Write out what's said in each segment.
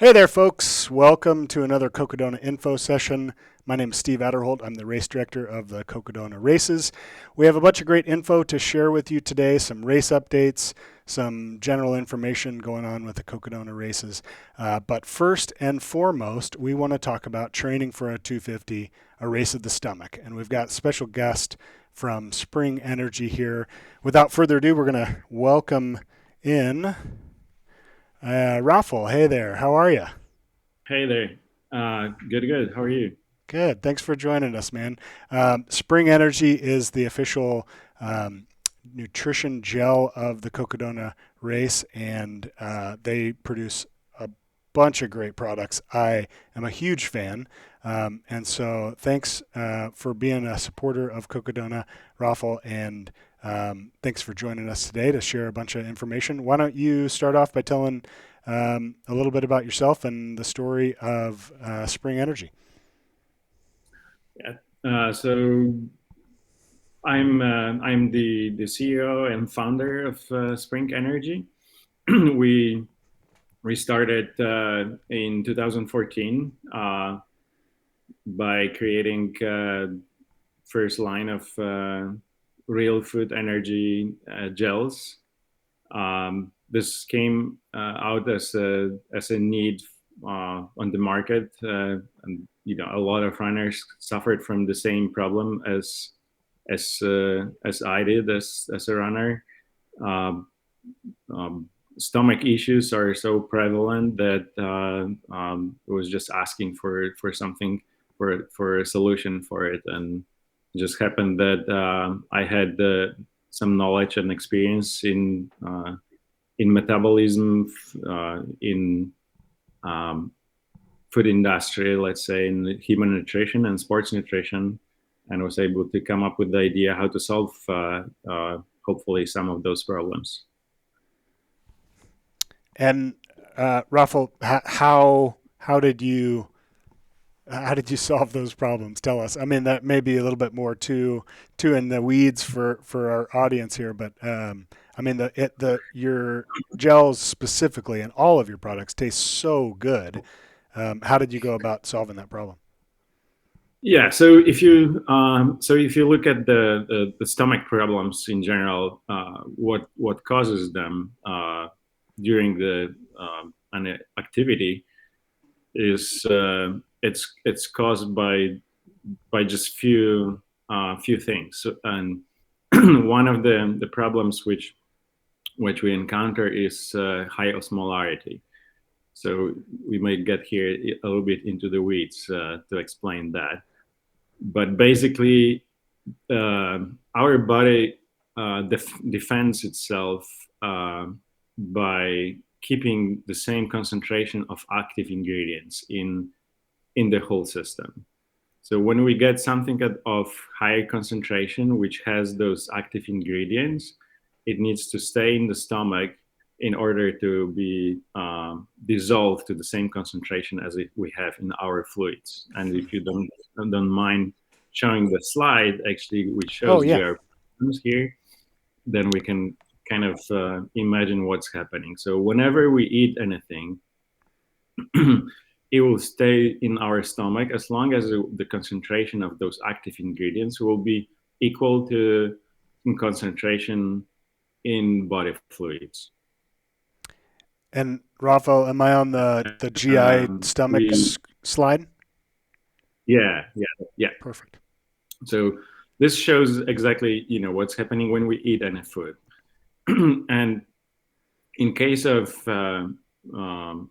Hey there, folks. Welcome to another Cocodona info session. My name is Steve Adderholt. I'm the race director of the Cocodona races. We have a bunch of great info to share with you today, some race updates, some general information going on with the Cocodona races. But first and foremost, we want to talk about training for a 250, a race of the stomach. And we've got special guest from Spring Energy here. Without further ado, we're going to welcome in Raffle. Hey there. How are you? Hey there. Good, good. How are you? Good. Thanks for joining us, man. Spring Energy is the official nutrition gel of the Cocodona race, and they produce a bunch of great products. I am a huge fan. And so thanks for being a supporter of Cocodona, Raffle, and thanks for joining us today to share a bunch of information. Why don't you start off by telling a little bit about yourself and the story of Spring Energy? Yeah. So I'm the CEO and founder of Spring Energy. we we started in 2014 by creating first line of real food energy gels. This came out as a need on the market, and a lot of runners suffered from the same problem as I did as a runner. Um, Stomach issues are so prevalent that I was just asking for something for a solution for it, and it just happened that I had some knowledge and experience in metabolism, in um, food industry, let's say in human nutrition and sports nutrition, and was able to come up with the idea how to solve hopefully some of those problems. And Raffle, how did you solve those problems? Tell us. I mean, that may be a little bit more too in the weeds for our audience here, but I mean, your gels specifically and all of your products taste so good. How did you go about solving that problem? Yeah, so if you look at the stomach problems in general, what causes them during the an activity is it's caused by just few things. And one of the problems which we encounter is high osmolarity. So we might get here a little bit into the weeds to explain that. But basically, our body defends itself by keeping the same concentration of active ingredients in the whole system. So when we get something of higher concentration, which has those active ingredients, it needs to stay in the stomach in order to be dissolved to the same concentration as if we have in our fluids. And if you don't mind showing the slide, actually, which Oh shows yeah. the problems here, then we can kind of imagine what's happening. So whenever we eat anything, it will stay in our stomach as long as the concentration of those active ingredients will be equal to in concentration in body fluids. And Raffle, am I on the GI stomach We slide? yeah. Perfect. So this shows exactly what's happening when we eat any food. And in case of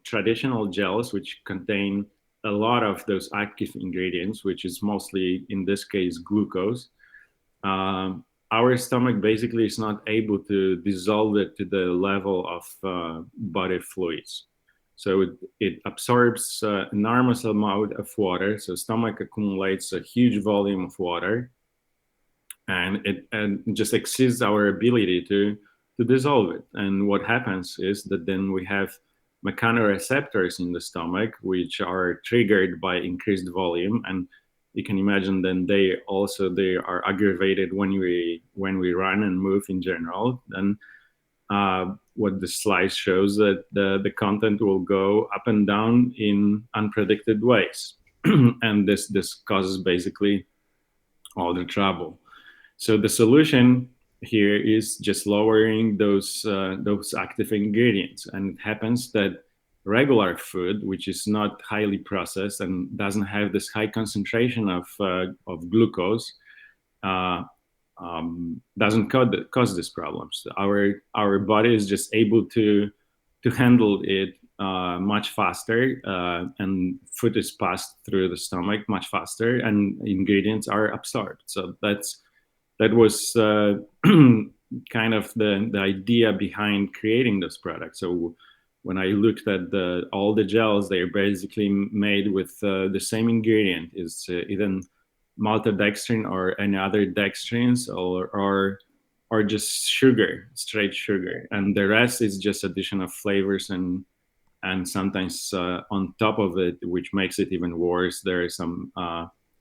traditional gels, which contain a lot of those active ingredients, which is mostly in this case glucose, our stomach basically is not able to dissolve it to the level of body fluids. So it absorbs enormous amount of water. So stomach accumulates a huge volume of water, and it just exceeds our ability to dissolve it. And what happens is that then we have mechanoreceptors in the stomach, which are triggered by increased volume, and you can imagine then they are aggravated when we run and move in general. Then what the slice shows, that the content will go up and down in unpredicted ways. And this causes basically all the trouble. So the solution here is just lowering those active ingredients. And it happens that regular food, which is not highly processed and doesn't have this high concentration of glucose, uh, doesn't cause these problems. Our body is just able to handle it much faster, and food is passed through the stomach much faster, and ingredients are absorbed. So that was kind of the idea behind creating this product. So when I looked at all the gels, they're basically made with the same ingredient, is either maltodextrin or any other dextrins, or just sugar, straight sugar, and the rest is just addition of flavors, and sometimes on top of it, which makes it even worse, there are some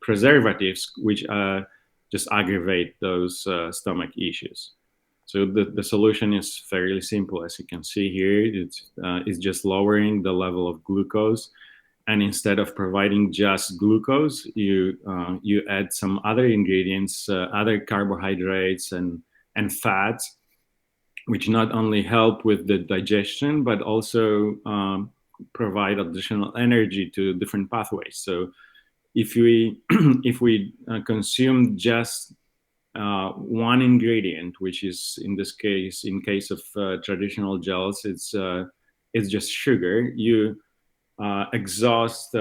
preservatives which just aggravate those stomach issues. So the solution is fairly simple, as you can see here. It's just lowering the level of glucose, and instead of providing just glucose, you add some other ingredients, other carbohydrates and fats, which not only help with the digestion but also provide additional energy to different pathways. So if we if we consume just one ingredient, which is in this case, in case of traditional gels, it's just sugar, you exhaust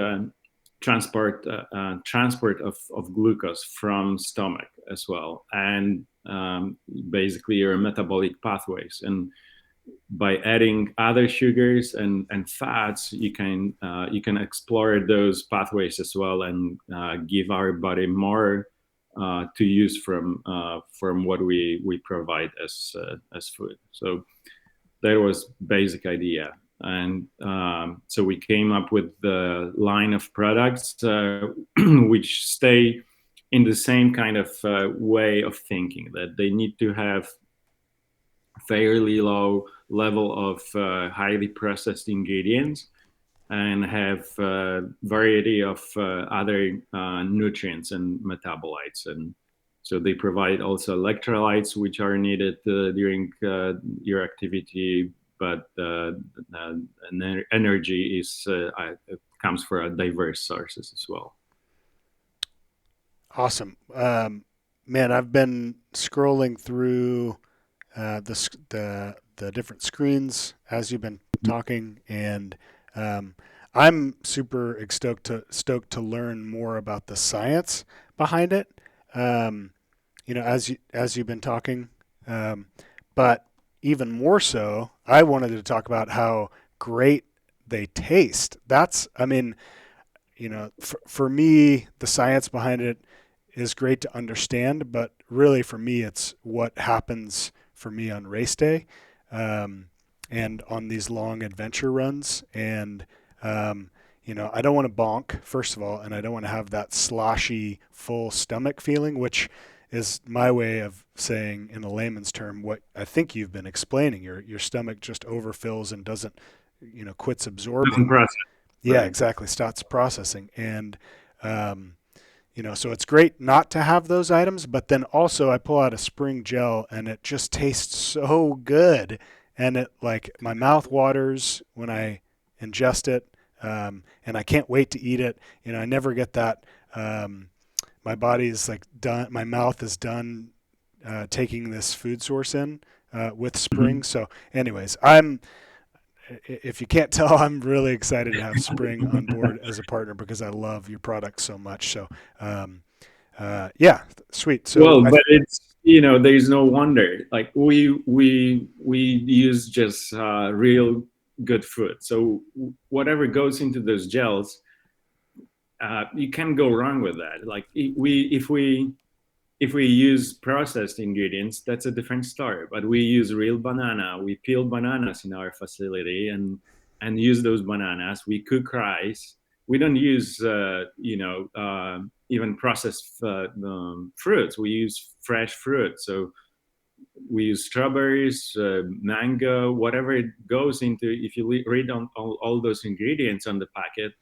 transport of glucose from stomach as well, and basically your metabolic pathways. And by adding other sugars and fats, you can explore those pathways as well, and give our body more to use from what we provide as food. So that was basic idea. And so we came up with the line of products which stay in the same kind of way of thinking, that they need to have fairly low level of highly processed ingredients, and have variety of other nutrients and metabolites. And so they provide also electrolytes, which are needed during your activity, but energy comes from diverse sources as well. Awesome. Man, I've been scrolling through the different screens as you've been talking, and um, I'm super stoked to learn more about the science behind it. Um, as you've been talking, um, but even more so, I wanted to talk about how great they taste. I mean, for me, the science behind it is great to understand, but really for me, it's what happens for me on race day, um, and on these long adventure runs. And, I don't want to bonk, first of all, and I don't want to have that sloshy, full stomach feeling, which is my way of saying, in a layman's term, what I think you've been explaining. Your stomach just overfills and doesn't, quits Doesn't absorbing. process, Yeah, right? exactly. Stops processing. And, um, so it's great not to have those items, but then also I pull out a spring gel and it just tastes so good. And it, like, my mouth waters when I ingest it. And I can't wait to eat it. I never get that. My body's like done. My mouth is done taking this food source in with spring. Mhm. So, anyways, if you can't tell, I'm really excited to have Spring on board as a partner because I love your product so much. So, um, yeah, sweet. So, Well, but it's, there's no wonder. Like we use just real good food. So whatever goes into those gels, you can't go wrong with that. Like if we use processed ingredients, that's a different story. But we use real banana. We peel bananas in our facility, and use those bananas. We cook rice. We don't use even processed fruits. We use fresh fruit. So we use strawberries, mango, whatever it goes into. If you read on all those ingredients on the packet,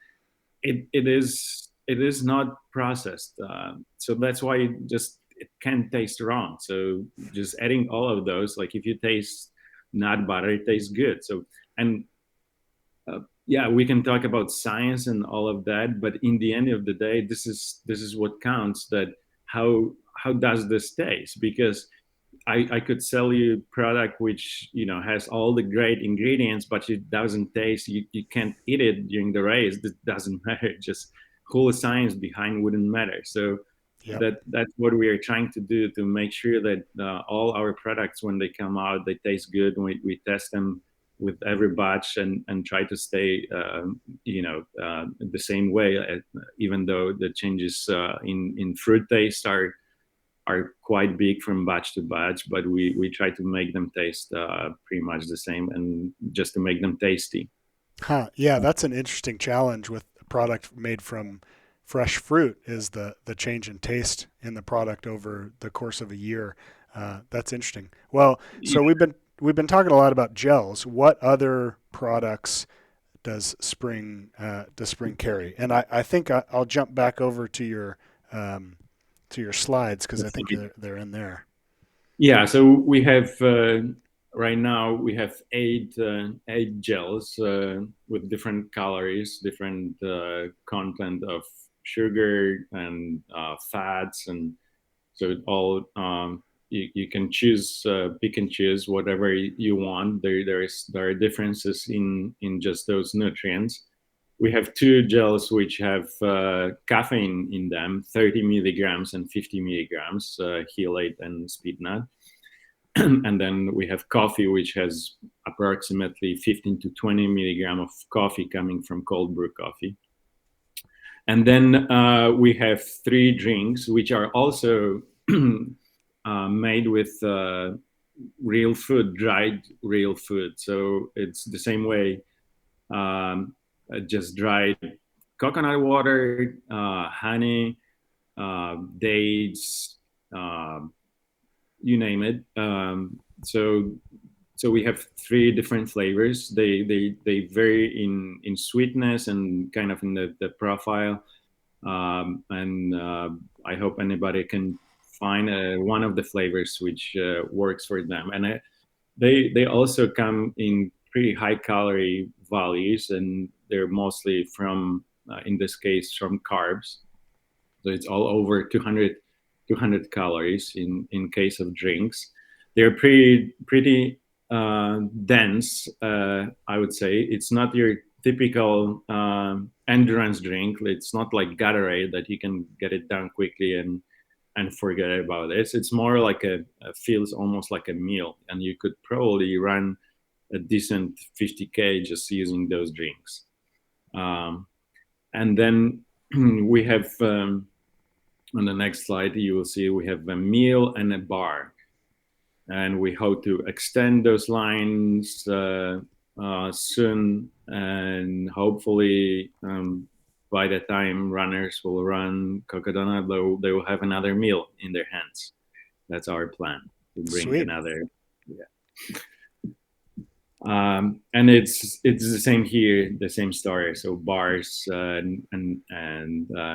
it is not processed. So that's why it can taste wrong. So just adding all of those, like if you taste nut butter, it tastes good. So and yeah, we can talk about science and all of that, but in the end of the day, this is what counts. That how does this taste? Because I could sell you product which has all the great ingredients, but it doesn't taste. You can't eat it during the race. It doesn't matter. Just whole science behind wouldn't matter. So Yep. that's what we are trying to do, to make sure that all our products, when they come out, they taste good. We test them with every batch, and try to stay the same way, even though the changes in fruit taste are quite big from batch to batch, but we try to make them taste pretty much the same, and just to make them tasty. Huh. Yeah, that's an interesting challenge with a product made from fresh fruit is the change in taste in the product over the course of a year. That's interesting. Well, so we've been talking a lot about gels. What other products does Spring carry? And I think I'll jump back over um, to your slides because I think they're in there. Yeah, so we have right now we have eight gels with different calories, different content of sugar and fats, and so it all you can choose, pick and choose whatever you want. There are differences in just those nutrients. We have two gels which have caffeine in them, 30 milligrams and 50 milligrams, chelate and speed nut. And then we have coffee, which has approximately 15 to 20 milligram of coffee coming from cold brew coffee. And then we have three drinks, which are also made with real food, dried real food. So it's the same way, just dried coconut water, honey, dates, uh, you name it. So we have three different flavors. They vary in sweetness and kind of in the profile. And I hope anybody can find one of the flavors which works for them. And they also come in pretty high calorie values, and they're mostly from, in this case, from carbs. So it's all over 200 calories in case of drinks. They're pretty dense, I would say. It's not your typical endurance drink. It's not like Gatorade that you can get it done quickly and forget about it. It's more like feels almost like a meal, and you could probably run a decent 50K just using those drinks. Um, and then we have, on the next slide, you will see we have a meal and a bar, and we hope to extend those lines soon, and hopefully by the time runners will run Cocodona, they will have another meal in their hands. That's our plan, to bring Sweet. another. Yeah. And it's the same here, the same story. So bars and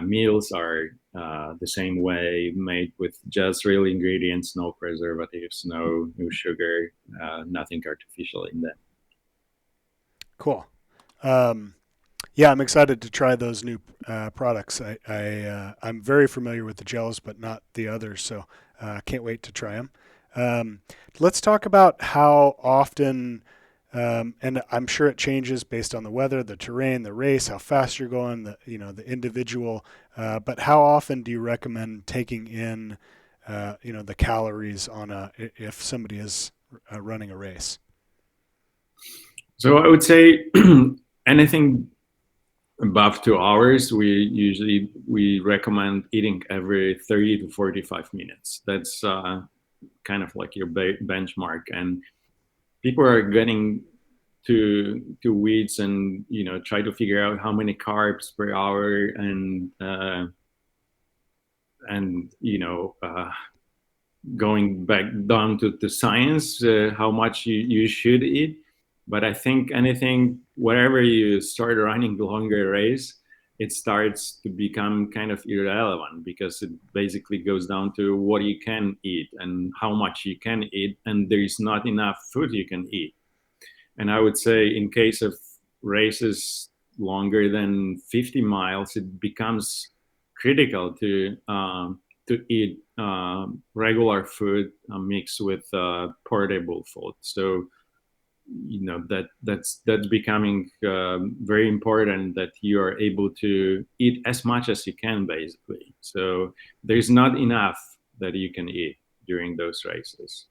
meals are the same way, made with just real ingredients, no preservatives, no sugar, nothing artificial in them. Cool. Um, yeah, I'm excited to try those new products. I'm very familiar with the gels, but not the others, so can't wait to try them. Um, let's talk about how often, and I'm sure it changes based on the weather, the terrain, the race, how fast you're going, the individual. But how often do you recommend taking in, the calories on if somebody is running a race? So I would say anything above 2 hours, we recommend eating every 30 to 45 minutes. That's kind of like your benchmark. And people are getting to weeds, and try to figure out how many carbs per hour, and going back down to science, how much you should eat. But I think anything, wherever you start running the longer race, it starts to become kind of irrelevant because it basically goes down to what you can eat and how much you can eat, and there is not enough food you can eat. And I would say, in case of races longer than 50 miles, it becomes critical to eat regular food mixed with portable food. So that's becoming very important, that you are able to eat as much as you can, basically. So there's not enough that you can eat during those races.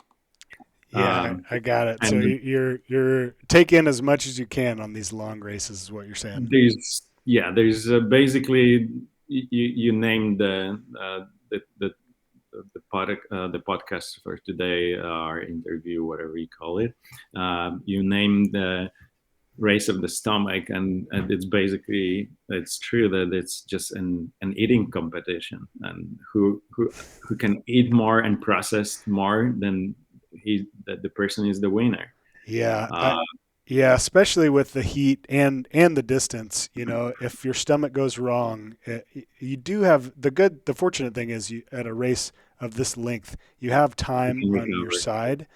Yeah, Um, I got it. So and you're take in as much as you can on these long races, is what you're saying. there's basically, you named the the podcast for today, our interview, whatever you call it. You named the race of the stomach, and it's true that it's just an eating competition, and who can eat more and process more, than that the person is the winner. Yeah, uh, yeah, especially with the heat and the distance. You know, if your stomach goes wrong, you do have the fortunate thing is you at a race of this length, you have you time can on your recover. side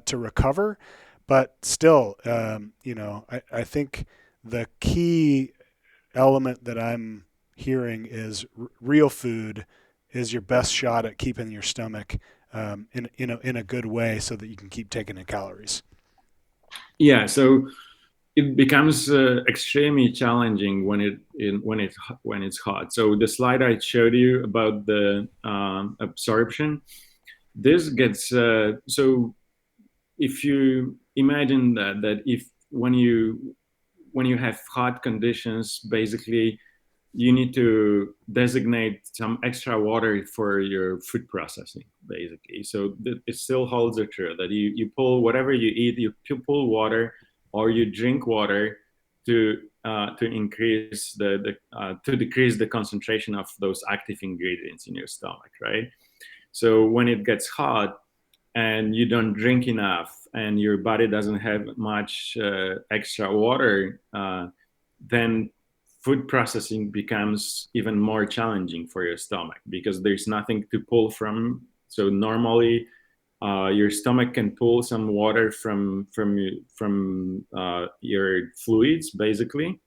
to recover. But still, I think the key element that I'm hearing is real food is your best shot at keeping your stomach in a good way, so that you can keep taking in calories. Yeah, so it becomes extremely challenging when it's hot. So the slide I showed you about the absorption, this gets so if you imagine that if when you have hot conditions, basically you need to designate some extra water for your food processing, basically. So it still holds the truth that you pull whatever you eat, you pull water or you drink water to increase to decrease the concentration of those active ingredients in your stomach, right? So when it gets hot and you don't drink enough and your body doesn't have much extra water, then food processing becomes even more challenging for your stomach because there's nothing to pull from. So normally, your stomach can pull some water from your fluids, basically,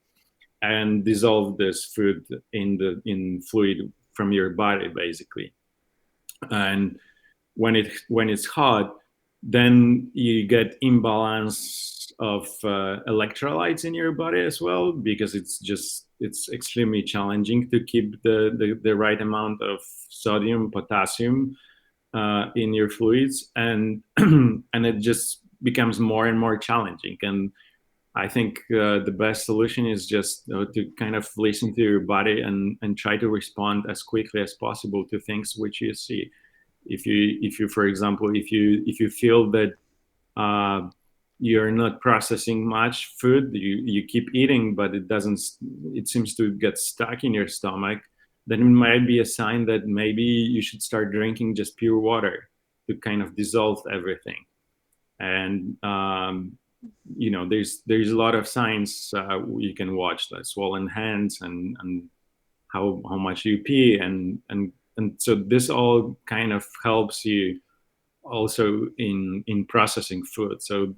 and dissolve this food in fluid from your body, basically. And when it's hot, then you get imbalance of electrolytes in your body as well, because it's extremely challenging to keep the right amount of sodium, potassium in your fluids, and and it just becomes more and more challenging. And I think the best solution is just to kind of listen to your body and try to respond as quickly as possible to things which you see. If you for example, if you feel that uh, you're not processing much food, you keep eating but it seems to get stuck in your stomach, then it might be a sign that maybe you should start drinking just pure water to kind of dissolve everything. And there's a lot of signs you can watch, like swollen hands and how much you pee, and so this all kind of helps you also in processing food. So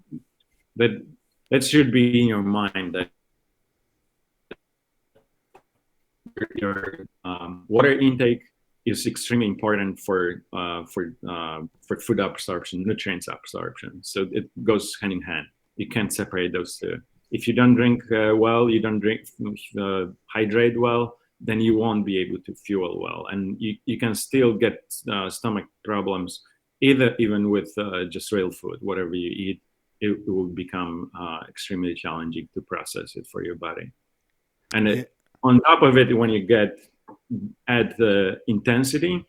that that should be in your mind, that your water intake is extremely important for food absorption, nutrients absorption. So it goes hand in hand. You can't separate those two. If you don't drink well, you don't drink hydrate well, then you won't be able to fuel well, and you can still get stomach problems, either even with just real food. Whatever you eat, it will become extremely challenging to process it for your body. And Yeah, on top of it, when you get at the intensity,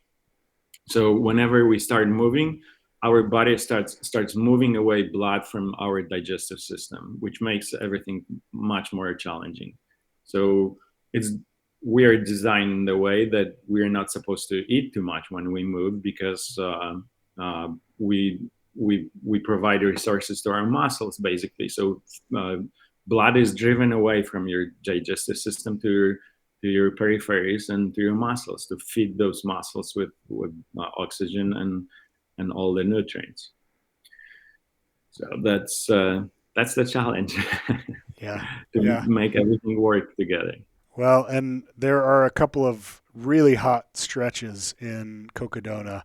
so whenever we start moving, our body starts moving away blood from our digestive system, which makes everything much more challenging. So it's we are designed in the way that we're not supposed to eat too much when we move, because We provide resources to our muscles basically. So uh, blood is driven away from your digestive system to your peripheries and to your muscles to feed those muscles with oxygen and all the nutrients. So that's the challenge Yeah. to Yeah. make everything work together. Well, and there are a couple of really hot stretches in Cocodona.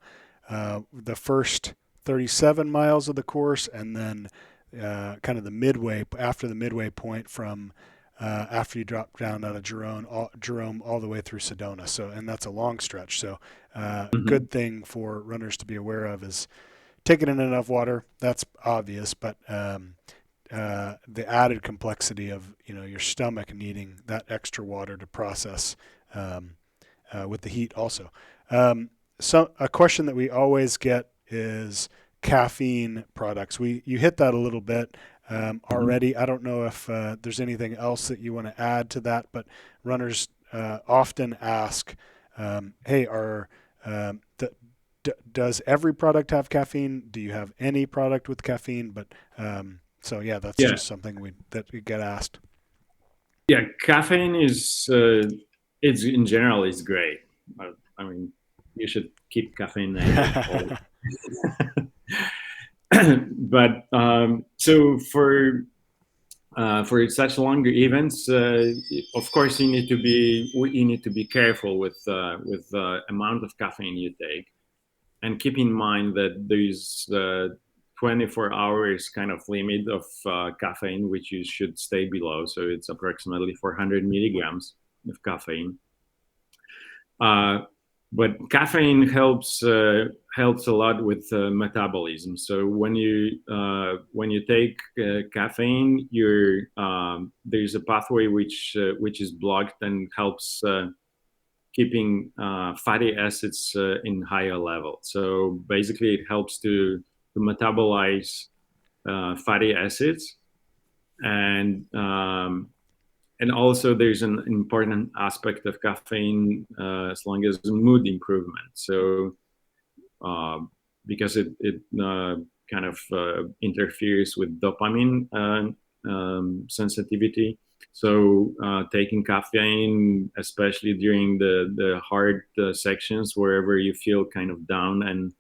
The first 37 miles of the course, and then kind of the midway, after the midway point from after you drop down out of Jerome all the way through Sedona. So, and that's a long stretch. So, Mm-hmm. good thing for runners to be aware of is taking in enough water. That's obvious, but the added complexity of your stomach needing that extra water to process um, with the heat also. So a question that we always get is caffeine products. You hit that a little bit Mm-hmm. already. I don't know if there's anything else that you want to add to that, but runners often ask, "Hey, does every product have caffeine? Do you have any product with caffeine?" But so yeah, that's Yeah, just something we get asked. yeah. Caffeine is it's in general is great. I mean, you should keep caffeinated all. But so for such longer events, of course, you need to be careful with amount of caffeine you take, and keep in mind that there is 24 hours kind of limit of caffeine which you should stay below. So it's approximately 400 milligrams of caffeine. Uh, but caffeine helps a lot with metabolism. So when you take caffeine, there's a pathway which is blocked and helps keeping fatty acids in higher level. So basically, it helps to metabolize fatty acids, and also there's an important aspect of caffeine as long as mood improvement. So uh, because it kind of interferes with dopamine sensitivity. So taking caffeine, especially during the hard sections, wherever you feel kind of down and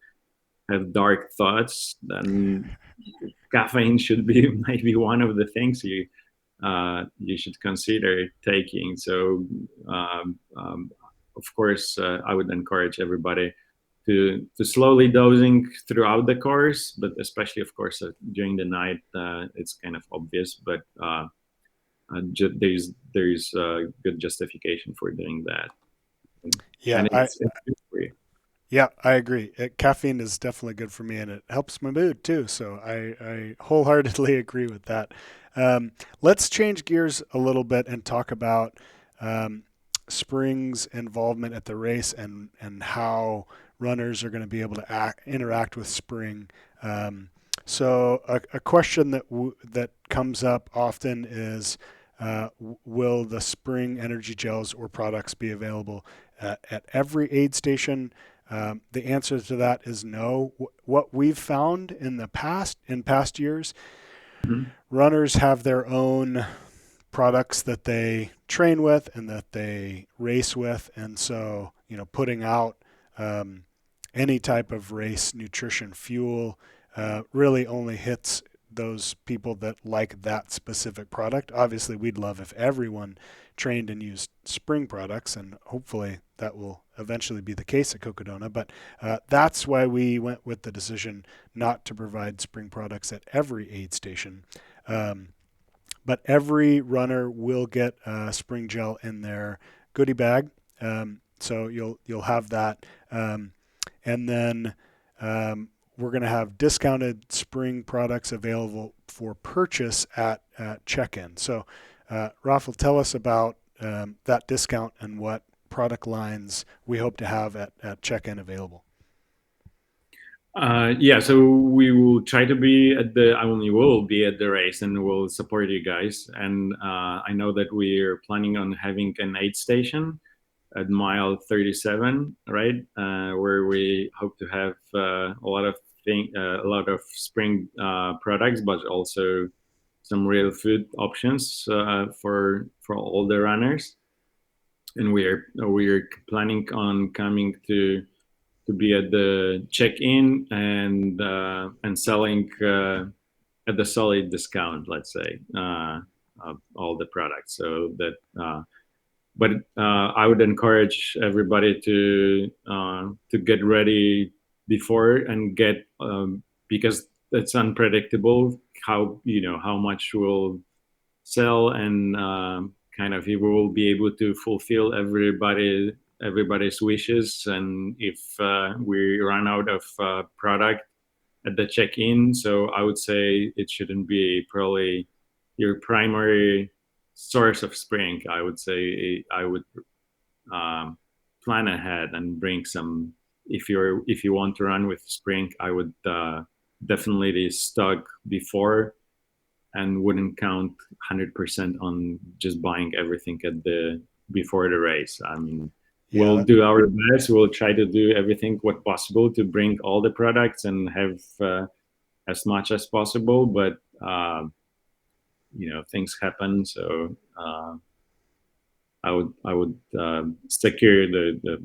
have dark thoughts, then caffeine should be maybe one of the things you should consider taking. So, of course, I would encourage everybody to slowly dosing throughout the course, but especially, of course, during the night, it's kind of obvious. But there's good justification for doing that, Yeah, and it's good for you. yeah, I agree. Caffeine is definitely good for me, and it helps my mood too. So I wholeheartedly agree with that. Let's change gears a little bit and talk about um, Spring's involvement at the race and how runners are going to be able to interact with Spring. So a question that comes up often is, will the Spring energy gels or products be available at every aid station? The answer to that is no. What we've found in past years, Mhm. runners have their own products that they train with and that they race with, and so putting out um, any type of race nutrition fuel really only hits those people that like that specific product. Obviously, we'd love if everyone trained and used Spring products, and hopefully that will eventually be the case at Cocodona. But that's why we went with the decision not to provide Spring products at every aid station. Um, but every runner will get a Spring gel in their goodie bag, so you'll have that, and then we're going to have discounted Spring products available for purchase at check-in. So, Rafa, tell us about that discount and what product lines we hope to have at check-in available. Yeah, so we will try to be at the. I mean, we will be at the race, and we'll support you guys. And I know that we're planning on having an aid station at mile 37, right? Where we hope to have a lot of spring products, but also some real food options for all the runners. And we are planning on coming to be at the check-in and selling at the solid discount, let's say, of all the products. So that, but I would encourage everybody to get ready before and get because it's unpredictable how much will sell and kind of if we will be able to fulfill everybody's wishes, and if we run out of product at the check-in. So I would say it shouldn't be probably your primary source of spring. I would say I would um, plan ahead and bring some. If you want to run with spring, I would definitely stock before and wouldn't count 100% on just buying everything at the before the race. I mean, Yeah, we'll do our best. We'll try to do everything what possible to bring all the products and have as much as possible. But things happen, so I would secure the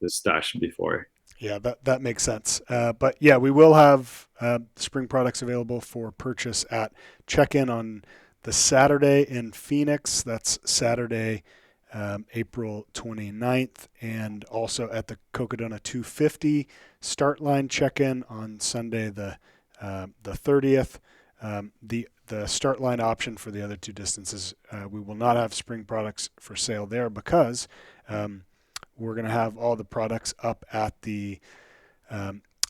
stash before. yeah, that makes sense. But yeah, we will have spring products available for purchase at check-in on the Saturday in Phoenix. That's Saturday, April 29th, and also at the Cocodona 250 start line check-in on Sunday the 30th. The start line option for the other two distances, we will not have spring products for sale there because we're going to have all the products up at the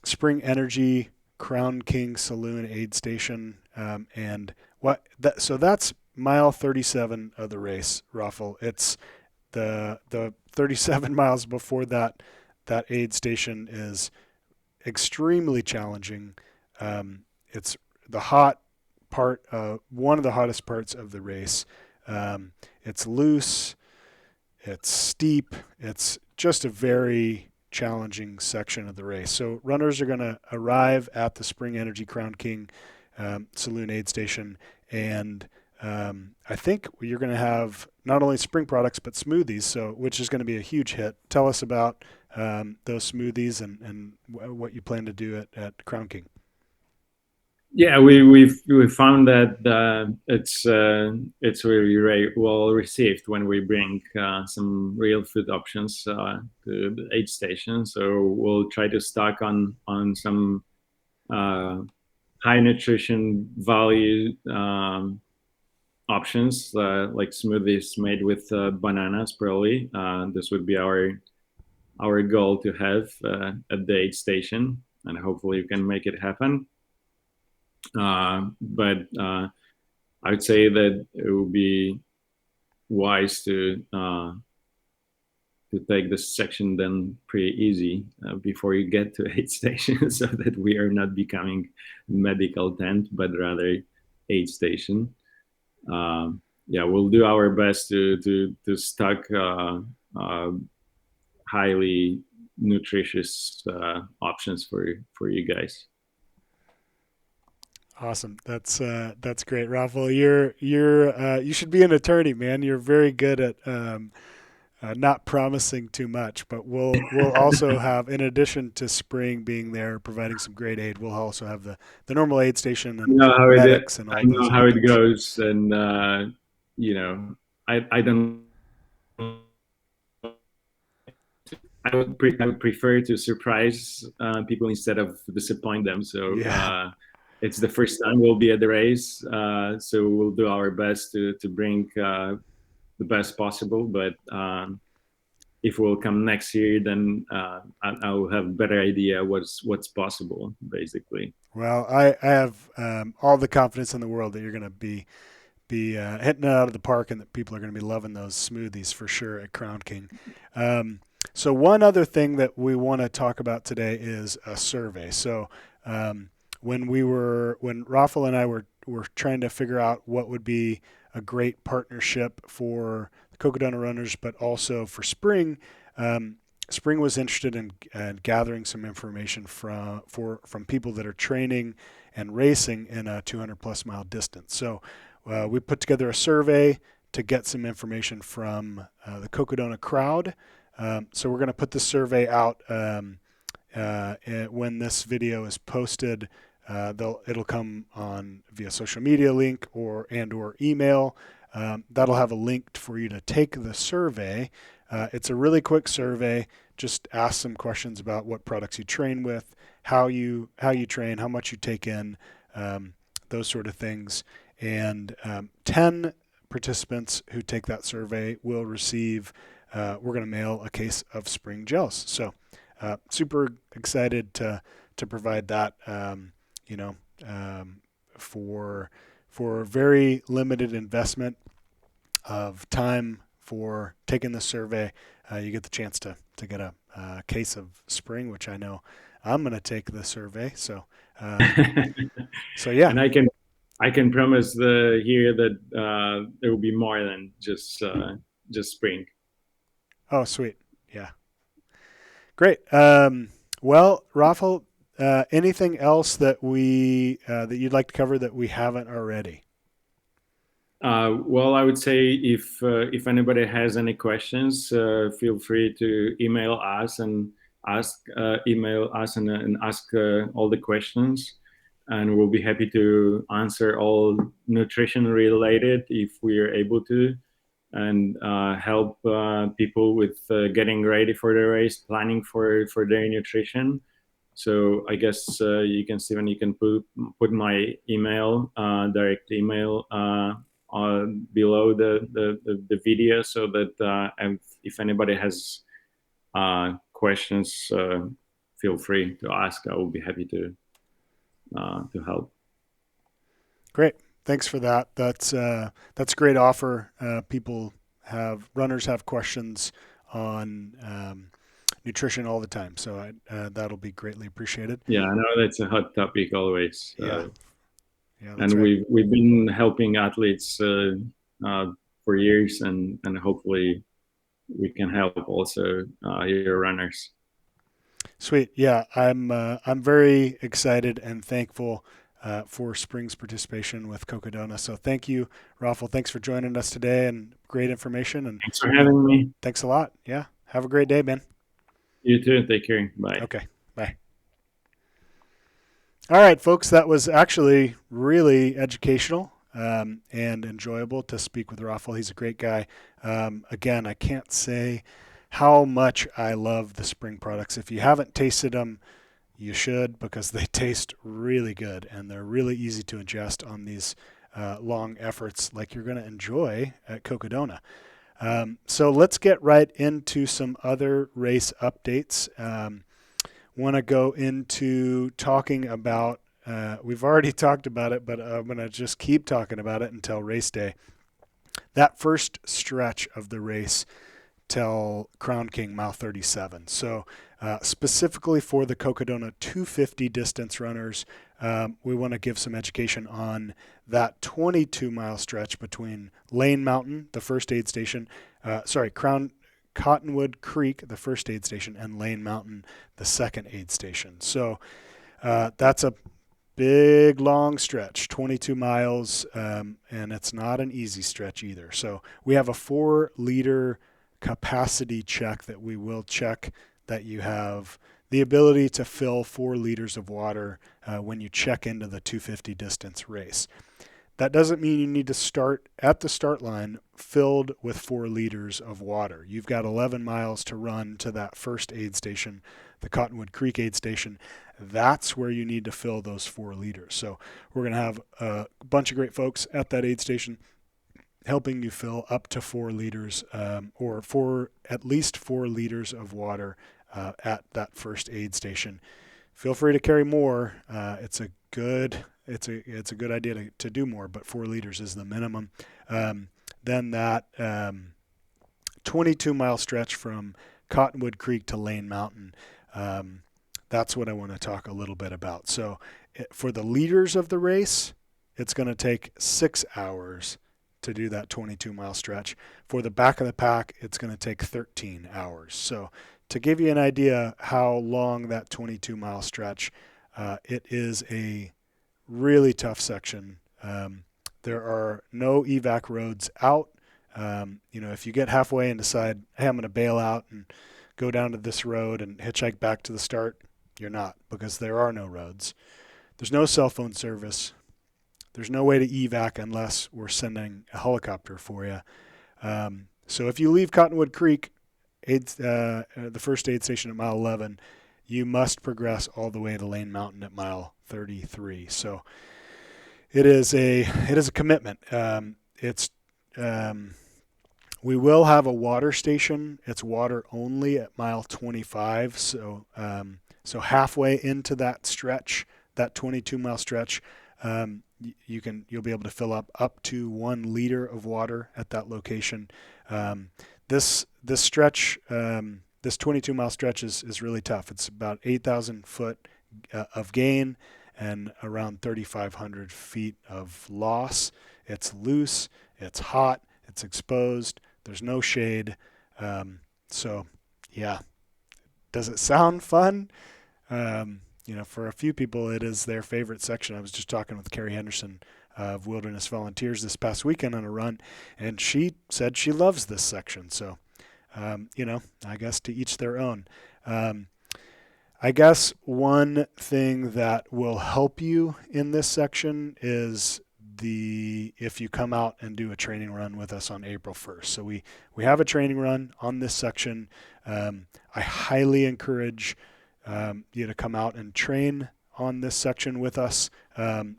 Spring Energy Crown King Saloon aid station, and so that's mile 37 of the race, Raffle. It's the 37 miles before that aid station is extremely challenging. It's the hot part, one of the hottest parts of the race. It's loose, it's steep, it's just a very challenging section of the race. So runners are going to arrive at the Spring Energy Crown King Saloon aid station, and I think you're going to have not only spring products but smoothies, so which is going to be a huge hit. Tell us about those smoothies and what you plan to do at Crown King. Yeah, we've found that it's really well received when we bring some real food options to the aid station. So we'll try to stock on some uh, high nutrition value options like smoothies made with bananas. Probably this would be our goal to have at the aid station, and hopefully we can make it happen. But I would say that it would be wise to take this section then pretty easy before you get to aid station, so that we are not becoming medical tent, but rather aid station. Yeah, we'll do our best to stock uh, highly nutritious options for you guys. Awesome. That's great, Raffle. You should be an attorney, man. You're very good at not promising too much. But we'll also have, in addition to Spring being there providing some great aid, we'll also have the normal aid station and know how it medics and I all those know other how it things. goes, and I don't. I would prefer to surprise people instead of disappoint them. So Yeah. it's the first time we'll be at the race, so we'll do our best to bring the best possible. But if we'll come next year, then I'll have a better idea what's possible, basically. Well, I have all the confidence in the world that you're going to be hitting it out of the park, and that people are going to be loving those smoothies for sure at Crown King. So one other thing that we want to talk about today is a survey. So when Rafael and I were trying to figure out what would be a great partnership for the Cocodona runners, but also for Spring. Spring was interested in gathering some information from people that are training and racing in a 200 plus mile distance. So we put together a survey to get some information from the Cocodona crowd. So we're going to put the survey out when this video is posted. It'll come on via social media link or email. That'll have a link for you to take the survey. It's a really quick survey. Just ask some questions about what products you train with, how you train, how much you take in, those sort of things. And 10 participants who take that survey will receive. We're going to mail a case of Spring gels. So super excited to provide that. You know, for very limited investment of time for taking the survey, you get the chance to get a case of Spring, which I know I'm going to take the survey. So, so yeah. And I can promise here that there will be more than just Spring. Oh, sweet. Yeah. Great. Well, Rafael, anything else that that you'd like to cover that we haven't already? Well, I would say if anybody has any questions, feel free to email us and email us and ask all the questions, and we'll be happy to answer all nutrition related if we are able to, and help people with getting ready for the race, planning for their nutrition. So I guess you can, Steven, you can put my email, direct email, below the video, so that if anybody has questions, feel free to ask. I will be happy to help. Great. Thanks for that. That's a great offer. Runners have questions on nutrition all the time, so that'll be greatly appreciated. Yeah, I know that's a hot topic always. Yeah, yeah, that's And right. we've been helping athletes for years, and hopefully we can help also your runners. Sweet. Yeah, I'm very excited and thankful for Spring's participation with Cocodona. So thank you, Raffle. Thanks for joining us today and great information. And Thanks for having me. thanks a lot. Yeah. Have a great day, Ben. You too. Take care. Bye. Okay. Bye. All right, folks. That was actually really educational and enjoyable to speak with Raffle. He's a great guy. Again, I can't say how much I love the Spring products. If you haven't tasted them, you should, because they taste really good and they're really easy to ingest on these long efforts like you're going to enjoy at Cocodona. So let's get right into some other race updates. Want to go into talking about, we've already talked about it, but I'm going to just keep talking about it until race day. That first stretch of the race till Crown King mile 37. So specifically for the Cocodona 250 distance runners, we want to give some education on that 22-mile stretch between Lane Mountain, the first aid station, Cottonwood Creek, the first aid station, and Lane Mountain, the second aid station. So that's a big, long stretch, 22 miles, and it's not an easy stretch either. So we have a 4-liter capacity check that we will check that you have the ability to fill 4 liters of water when you check into the 250 distance race. That doesn't mean you need to start at the start line filled with 4 liters of water. You've got 11 miles to run to that first aid station, the Cottonwood Creek aid station. That's where you need to fill those 4 liters. So we're going to have a bunch of great folks at that aid station helping you fill up to 4 liters or at least 4 liters of water at that first aid station. Feel free to carry more. It's a good idea to do more, but 4 liters is the minimum. Then that 22-mile stretch from Cottonwood Creek to Lane Mountain, that's what I want to talk a little bit about. So for the leaders of the race, it's going to take 6 hours to do that 22-mile stretch. For the back of the pack, it's going to take 13 hours. So to give you an idea how long that 22-mile stretch, it is a really tough section. There are no evac roads out. If you get halfway and decide, hey, I'm going to bail out and go down to this road and hitchhike back to the start, you're not, because there are no roads. There's no cell phone service. There's no way to evac unless we're sending a helicopter for you. So if you leave Cottonwood Creek, the first aid station at mile 11, you must progress all the way to Lane Mountain at mile 33. So it is a commitment. We will have a water station. It's water only at mile 25. So halfway into that stretch, that 22-mile stretch, you'll be able to fill up to 1 liter of water at that location. This stretch, this 22-mile stretch is really tough. It's about 8,000 foot of gain and around 3,500 feet of loss. It's loose, it's hot, it's exposed, there's no shade. So yeah, does it sound fun? For a few people, it is their favorite section. I was just talking with Carrie Henderson of Wilderness Volunteers this past weekend on a run, and she said she loves this section. So, I guess to each their own. I guess one thing that will help you in this section is if you come out and do a training run with us on April 1st. So we have a training run on this section. I highly encourage you to come out and train on this section with us.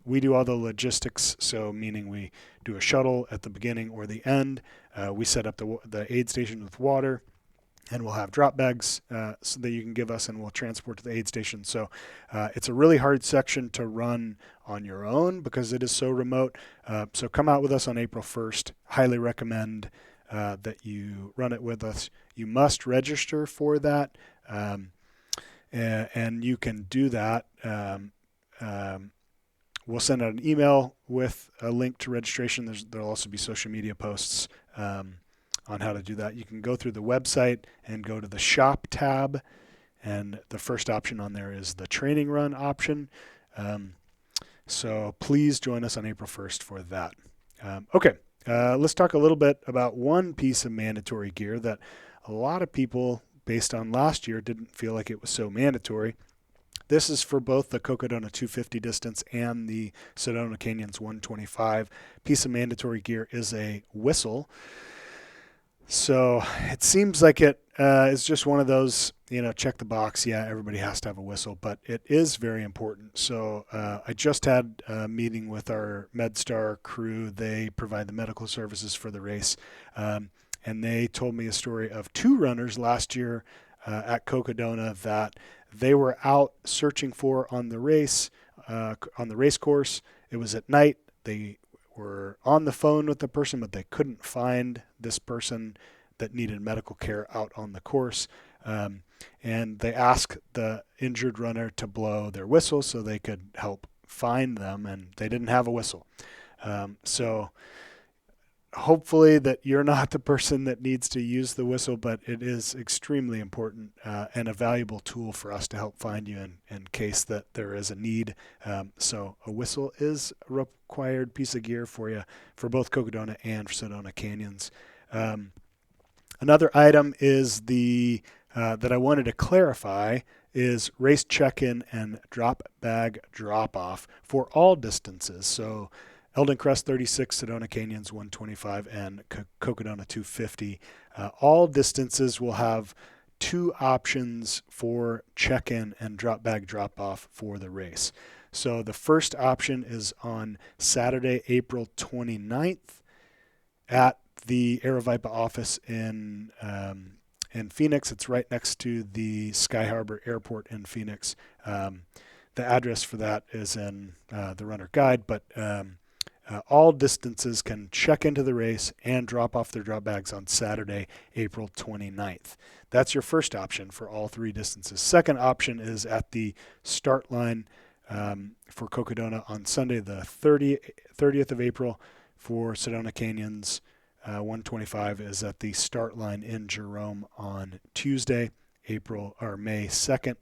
We do all the logistics, so meaning we do a shuttle at the beginning or the end. We set up the aid station with water, and we'll have drop bags so that you can give us, and we'll transport to the aid station. So it's a really hard section to run on your own because it is so remote. So come out with us on April 1st. Highly recommend that you run it with us. You must register for that. And you can do that. We'll send out an email with a link to registration. There'll also be social media posts on how to do that. You can go through the website and go to the shop tab, and the first option on there is the training run option. So please join us on April 1st for that. Okay, let's talk a little bit about one piece of mandatory gear that a lot of people, based on last year, didn't feel like it was so mandatory. This is for both the Cocodona 250 distance and the Sedona Canyons 125. Piece of mandatory gear is a whistle. So it seems like it is just one of those, check the box. Yeah, everybody has to have a whistle, but it is very important. So I just had a meeting with our MedStar crew. They provide the medical services for the race. And they told me a story of 2 runners last year at Cocodona that they were out searching for on the race course. It was at night. They were on the phone with the person, but they couldn't find this person that needed medical care out on the course. And they asked the injured runner to blow their whistle so they could help find them, and they didn't have a whistle. So hopefully that you're not the person that needs to use the whistle, but it is extremely important and a valuable tool for us to help find you in case that there is a need. So a whistle is a required piece of gear for you for both Cocodona and Sedona Canyons. Another item is that I wanted to clarify is race check-in and drop bag drop-off for all distances. So Eldon Crest 36, Sedona Canyons 125, and Cocodona 250. All distances will have 2 options for check-in and drop bag drop-off for the race. So the first option is on Saturday, April 29th at the Aravaipa office in Phoenix. It's right next to the Sky Harbor Airport in Phoenix. The address for that is in the runner guide, but all distances can check into the race and drop off their drop bags on Saturday, April 29th. That's your first option for all 3 distances. Second option is at the start line for Cocodona on Sunday, the 30th of April. for Sedona Canyon's 125 is at the start line in Jerome on Tuesday, May 2nd.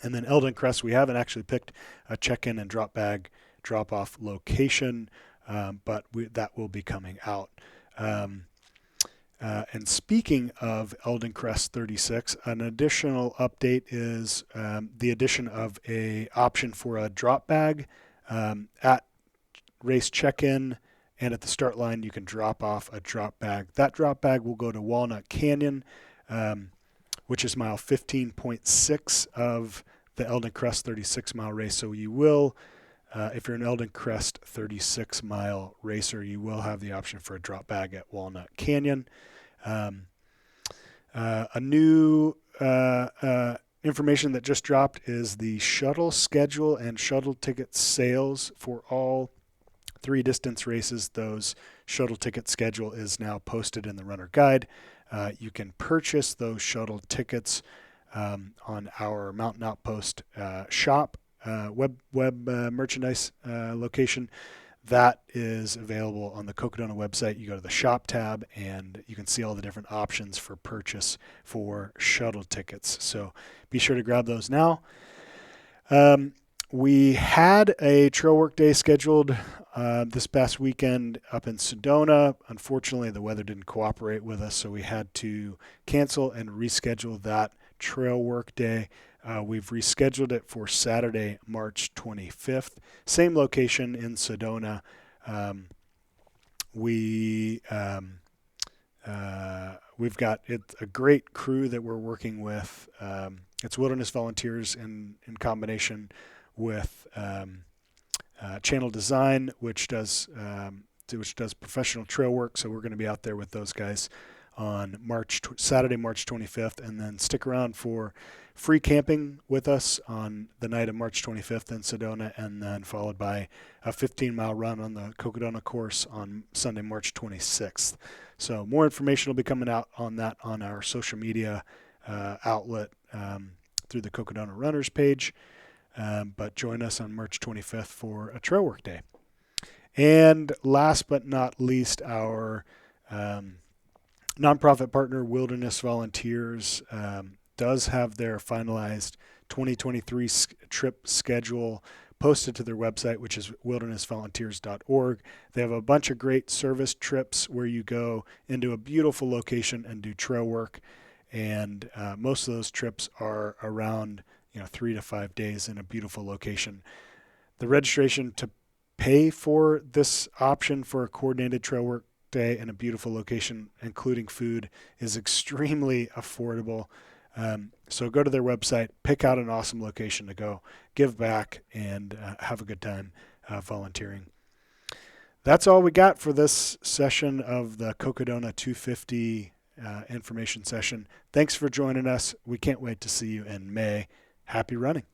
And then Eldon Crest, we haven't actually picked a check-in and drop-off location, but that will be coming out. And speaking of Eldon Crest 36, an additional update is the addition of a option for a drop bag at race check-in, and at the start line you can drop off a drop bag. That drop bag will go to Walnut Canyon, which is mile 15.6 of the Eldon Crest 36-mile race. So you will, if you're an Eldon Crest 36-mile racer, you will have the option for a drop bag at Walnut Canyon. A new information that just dropped is the shuttle schedule and shuttle ticket sales for all 3 distance races. Those shuttle ticket schedule is now posted in the runner guide. You can purchase those shuttle tickets on our Mountain Outpost shop web merchandise location. That is available on the Cocodona website. You go to the shop tab and you can see all the different options for purchase for shuttle tickets. So be sure to grab those now. We had a trail work day scheduled this past weekend up in Sedona. Unfortunately, the weather didn't cooperate with us, so we had to cancel and reschedule that trail work day. We've rescheduled it for Saturday, March 25th. Same location in Sedona. We've got a great crew that we're working with. It's Wilderness Volunteers in combination with Channel Design, which does professional trail work. So we're going to be out there with those guys on Saturday, March 25th, and then stick around for free camping with us on the night of March 25th in Sedona, and then followed by a 15-mile run on the Cocodona course on Sunday, March 26th. So more information will be coming out on that on our social media outlet through the Cocodona Runners page. But join us on March 25th for a trail work day. And last but not least, our nonprofit partner, Wilderness Volunteers, does have their finalized 2023 trip schedule posted to their website, which is wildernessvolunteers.org. They have a bunch of great service trips where you go into a beautiful location and do trail work. And most of those trips are around 3 to 5 days in a beautiful location. The registration to pay for this option for a coordinated trail work day in a beautiful location, including food, is extremely affordable. So go to their website, pick out an awesome location to go, give back, and have a good time volunteering. That's all we got for this session of the Cocodona 250 information session. Thanks for joining us. We can't wait to see you in May. Happy running.